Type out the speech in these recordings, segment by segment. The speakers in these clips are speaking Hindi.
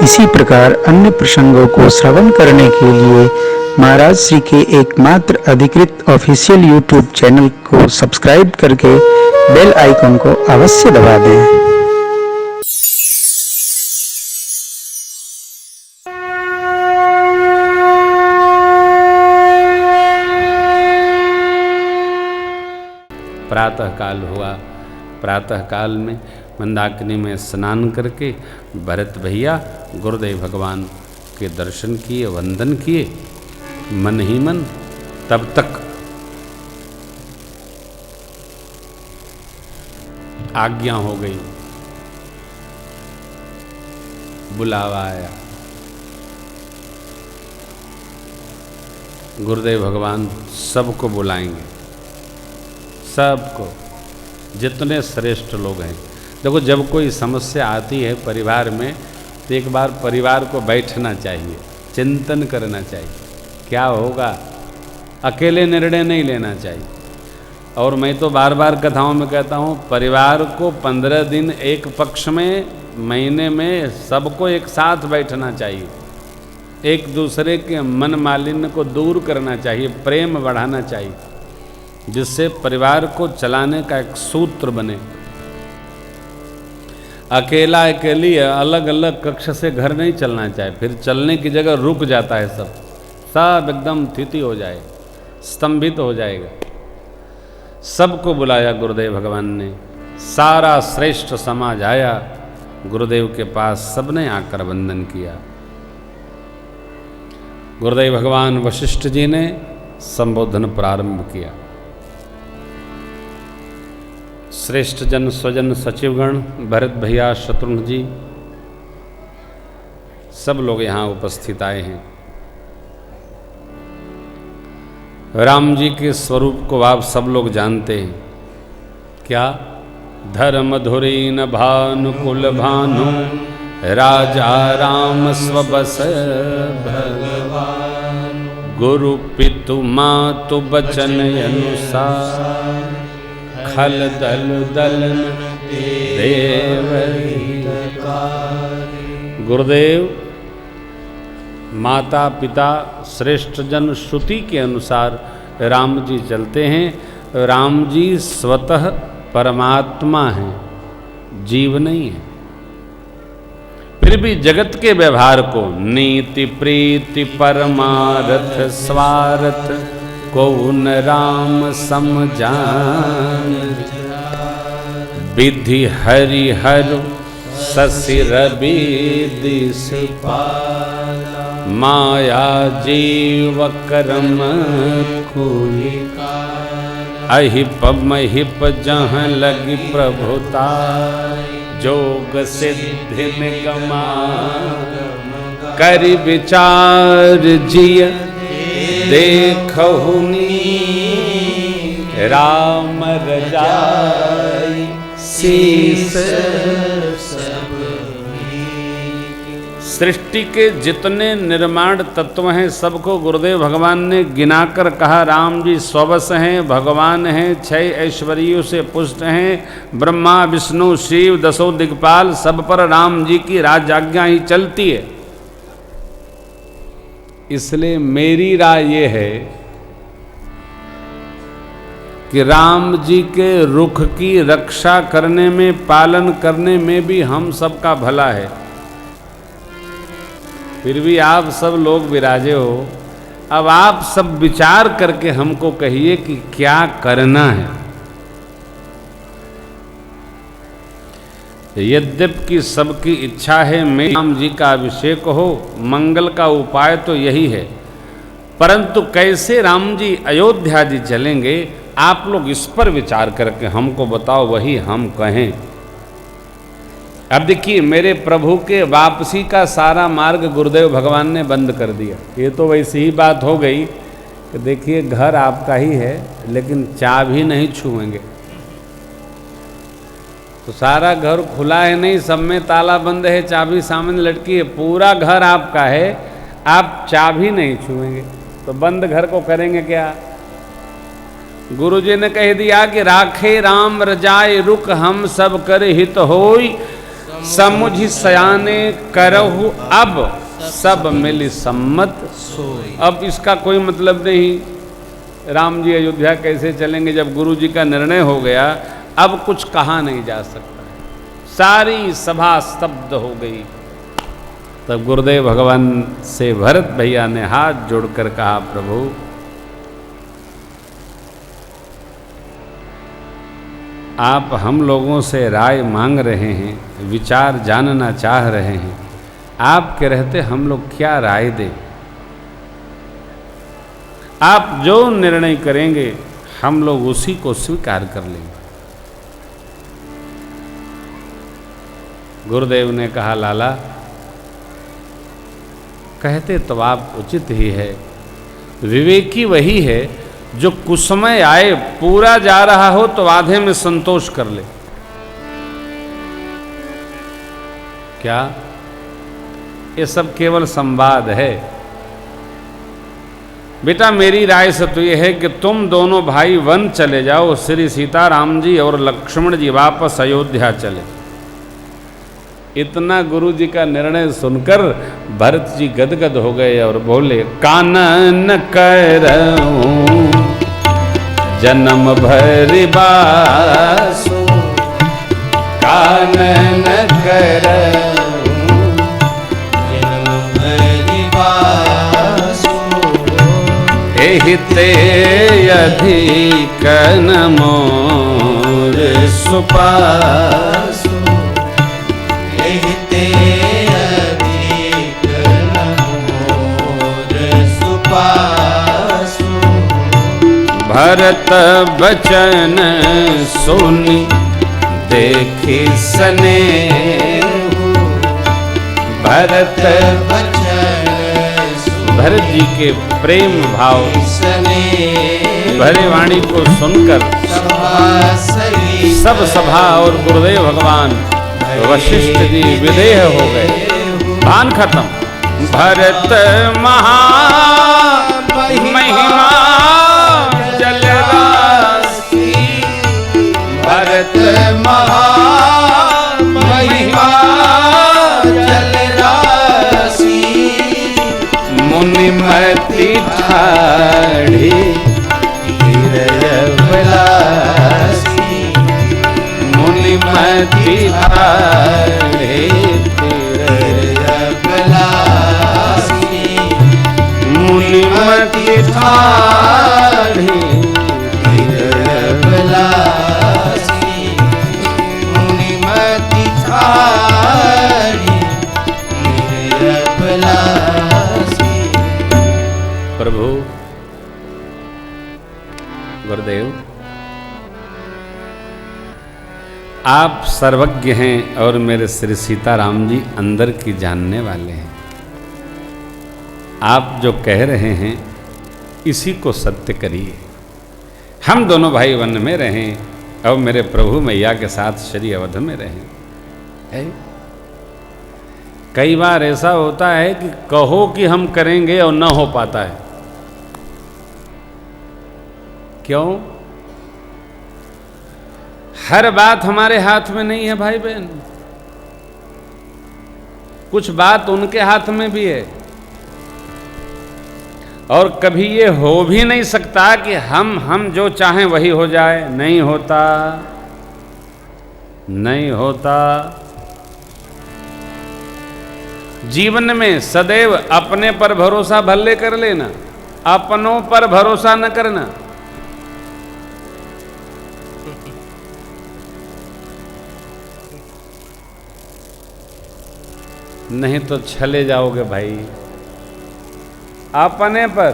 इसी प्रकार अन्य प्रसंगों को श्रवण करने के लिए महाराज श्री के एकमात्र अधिकृत ऑफिशियल यूट्यूब चैनल को सब्सक्राइब करके बेल आइकन को अवश्य दबा दें। प्रातः काल हुआ। प्रातः काल में मंदाकिनी में स्नान करके भरत भैया गुरुदेव भगवान के दर्शन किए, वंदन किए मन ही मन। तब तक आज्ञा हो गई, बुलावा आया। गुरुदेव भगवान सबको बुलाएंगे, सबको, जितने श्रेष्ठ लोग हैं। देखो, जब कोई समस्या आती है परिवार में तो एक बार परिवार को बैठना चाहिए, चिंतन करना चाहिए क्या होगा। अकेले निर्णय नहीं लेना चाहिए। और मैं तो बार बार कथाओं में कहता हूँ, परिवार को 15 दिन एक पक्ष में, महीने में सबको एक साथ बैठना चाहिए। एक दूसरे के मन मालिन्य को दूर करना चाहिए, प्रेम बढ़ाना चाहिए, जिससे परिवार को चलाने का एक सूत्र बने। अकेला अकेली अलग अलग कक्ष से घर नहीं चलना चाहिए, फिर चलने की जगह रुक जाता है, सब एकदम स्थिति हो जाए, स्तंभित हो जाएगा। सबको बुलाया गुरुदेव भगवान ने, सारा श्रेष्ठ समाज आया गुरुदेव के पास, सबने आकर वंदन किया। गुरुदेव भगवान वशिष्ठ जी ने संबोधन प्रारंभ किया। श्रेष्ठ जन, स्वजन, सचिवगण, भरत भैया, शत्रुघ्न जी, सब लोग यहाँ उपस्थित आए हैं। राम जी के स्वरूप को आप सब लोग जानते हैं। क्या? धर्म धुरी न भानुकुल भानु, राजा राम स्वबस भगवान, गुरु पितु मातु बचन अनुसार, खल दल दलन देव। गुरुदेव माता पिता श्रेष्ठ जन श्रुति के अनुसार राम जी चलते हैं। राम जी स्वतः परमात्मा हैं, जीव नहीं है। फिर भी जगत के व्यवहार को नीति प्रीति परमारथ स्वार्थ को न राम समझान, विधि हरि हर ससिर विदिश, माया जीव कर्म कोई, अहिप महिप जहाँ लगी प्रभुता, जोग सिद्धि निगमा, करि विचार जिय देखहुनी, राम रजाई शीस सब। सृष्टि के जितने निर्माण तत्व हैं सबको गुरुदेव भगवान ने गिनाकर कहा, राम जी स्वबस हैं, भगवान हैं, 6 ऐश्वर्यों से पुष्ट हैं, ब्रह्मा विष्णु शिव 10 दिक्पाल, सब पर राम जी की राजाज्ञा ही चलती है। इसलिए मेरी राय ये है कि राम जी के रुख की रक्षा करने में, पालन करने में भी हम सबका भला है। फिर भी आप सब लोग विराजे हो, अब आप सब विचार करके हमको कहिए कि क्या करना है। यद्यपि सबकी इच्छा है मेरे राम जी का अभिषेक हो, मंगल का उपाय तो यही है, परंतु कैसे राम जी अयोध्या जी चलेंगे, आप लोग इस पर विचार करके हमको बताओ, वही हम कहें। अब देखिए, मेरे प्रभु के वापसी का सारा मार्ग गुरुदेव भगवान ने बंद कर दिया। ये तो वैसी ही बात हो गई कि देखिए घर आपका ही है लेकिन चाबी नहीं छुएंगे। तो सारा घर खुला है नहीं, सब में ताला बंद है, चाबी सामने लटकी है, पूरा घर आपका है, आप चाबी नहीं छुएंगे तो बंद घर को करेंगे क्या? गुरुजी ने कह दिया कि राखे राम रजाए रुख, हम सब कर हित होई, समुझि सयाने करहु अब सब मिल सम्मत। अब इसका कोई मतलब नहीं राम जी अयोध्या कैसे चलेंगे जब गुरु जी का निर्णय हो गया, अब कुछ कहा नहीं जा सकता। सारी सभा स्तब्ध हो गई। तब गुरुदेव भगवान से भरत भैया ने हाथ जोड़कर कहा, प्रभु आप हम लोगों से राय मांग रहे हैं, विचार जानना चाह रहे हैं, आपके रहते हम लोग क्या राय दें? आप जो निर्णय करेंगे हम लोग उसी को स्वीकार कर लेंगे। गुरुदेव ने कहा, लाला कहते तो आप उचित ही है। विवेकी वही है जो कुसमय आए, पूरा जा रहा हो तो आधे में संतोष कर ले। क्या ये सब केवल संवाद है? बेटा मेरी राय से तो यह है कि तुम दोनों भाई वन चले जाओ, श्री सीता राम जी और लक्ष्मण जी वापस अयोध्या चले। इतना गुरु जी का निर्णय सुनकर भरत जी गदगद हो गए और बोले, कानन करऊं जन्म भर बासु, कानन करऊं जन्म भर बासु, एहिते अधिक न मोर सुपासु, एहिते अधिक न मोर सुपासु। भरत बचन सुनि देखि सनेहु, भरत बचन भरत जी के प्रेम भाव भरे वाणी को सुनकर सब सभा और गुरुदेव भगवान वशिष्ठ जी विदेह हो गए। भान खत्म। भरत महा महिमा जलराशि, भरत महा महिमा जलराशि, मुनिमति ठाढ़ी विलासी, मुनिमति ठाढ़ी विलासी, मुनिमति ठाढ़ी विलासी, मुनिमति ठाढ़ी विलासी। प्रभु गुरुदेव आप सर्वज्ञ हैं और मेरे श्री सीताराम जी अंदर की जानने वाले हैं। आप जो कह रहे हैं इसी को सत्य करिए। हम दोनों भाई वन में रहें और मेरे प्रभु मैया के साथ श्री अवध में रहें। है? कई बार ऐसा होता है कि कहो कि हम करेंगे और न हो पाता है। क्यों? हर बात हमारे हाथ में नहीं है भाई बहन, कुछ बात उनके हाथ में भी है। और कभी ये हो भी नहीं सकता कि हम जो चाहें वही हो जाए। नहीं होता, नहीं होता। जीवन में सदैव अपने पर भरोसा भले कर लेना, अपनों पर भरोसा न करना। नहीं तो छले जाओगे भाई। अपने पर,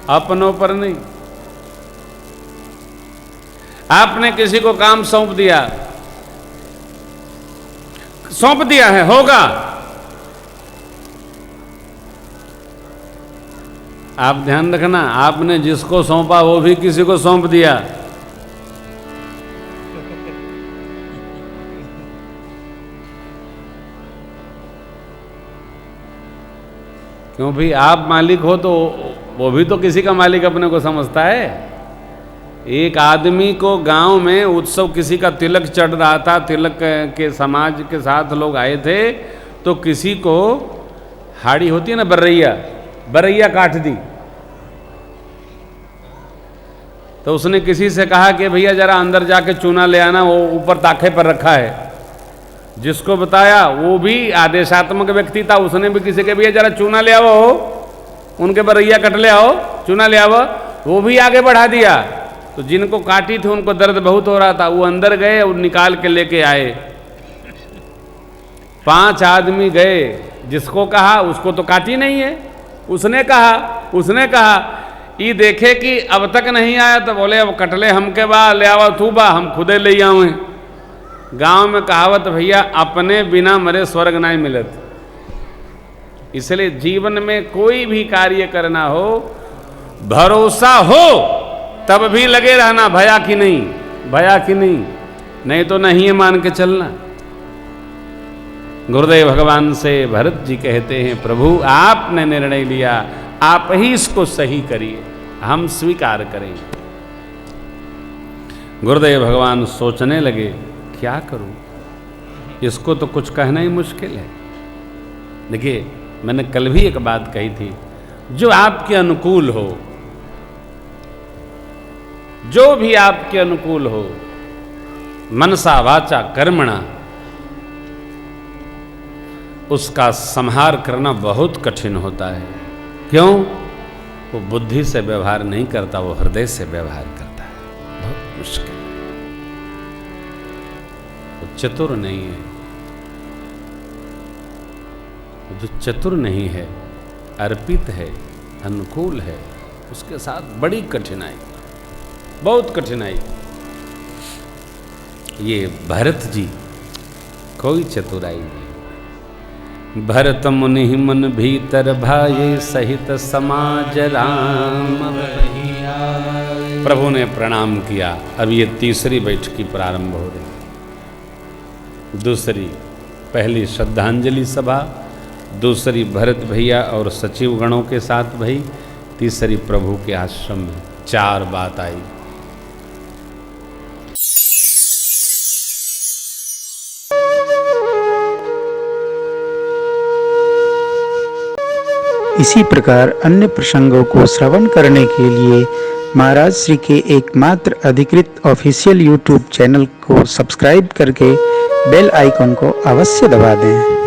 अपनों पर नहीं। आपने किसी को काम सौंप दिया है, होगा। आप ध्यान रखना, आपने जिसको सौंपा वो भी किसी को सौंप दिया। क्यों भी आप मालिक हो तो वो भी तो किसी का मालिक अपने को समझता है। एक आदमी को गांव में उत्सव, किसी का तिलक चढ़ रहा था, तिलक के समाज के साथ लोग आए थे, तो किसी को हाड़ी होती है ना, बरैया काट दी। तो उसने किसी से कहा कि भैया जरा अंदर जाके चूना ले आना, वो ऊपर ताखे पर रखा है। जिसको बताया वो भी आदेशात्मक व्यक्ति था, उसने भी किसी के भैया जरा चूना ले आओ, उनके बरैया कट ले आओ, चूना ले आओ, वो भी आगे बढ़ा दिया। तो जिनको काटी थी उनको दर्द बहुत हो रहा था, वो अंदर गए और निकाल के लेके आए। 5 आदमी गए, जिसको कहा उसको तो काटी नहीं है, उसने कहा ये देखे कि अब तक नहीं आया, तो बोले अब कटले हमके बा, ले आवा तू बा, हम खुदे ले आवे। गांव में कहावत भैया, अपने बिना मरे स्वर्ग नहीं मिलत। इसलिए जीवन में कोई भी कार्य करना हो, भरोसा हो तब भी लगे रहना, भया कि नहीं, नहीं तो नहीं है मान के चलना। गुरुदेव भगवान से भरत जी कहते हैं, प्रभु आपने निर्णय लिया, आप ही इसको सही करिए, हम स्वीकार करेंगे। गुरुदेव भगवान सोचने लगे, क्या करूं, इसको तो कुछ कहना ही मुश्किल है। देखिए, मैंने कल भी एक बात कही थी, जो आपके अनुकूल हो, जो भी आपके अनुकूल हो, मनसा वाचा कर्मणा, उसका संहार करना बहुत कठिन होता है। क्यों? वो बुद्धि से व्यवहार नहीं करता, वो हृदय से व्यवहार करता है, बहुत मुश्किल। वो चतुर नहीं है, जो चतुर नहीं है, अर्पित है, अनुकूल है, उसके साथ बड़ी कठिनाई, बहुत कठिनाई। ये भरत जी कोई चतुराई नहीं। भरत मुनि मन भीतर भाये, सहित समाज राम बहियाए। प्रभु ने प्रणाम किया। अब ये तीसरी बैठकी प्रारंभ हो रही। दूसरी, पहली श्रद्धांजलि सभा, दूसरी भरत भैया और सचिव गणों के साथ भई, तीसरी प्रभु के आश्रम में। 4 बात आई। इसी प्रकार अन्य प्रसंगों को श्रवण करने के लिए महाराज श्री के एकमात्र अधिकृत ऑफिशियल यूट्यूब चैनल को सब्सक्राइब करके बेल आइकन को अवश्य दबा दें।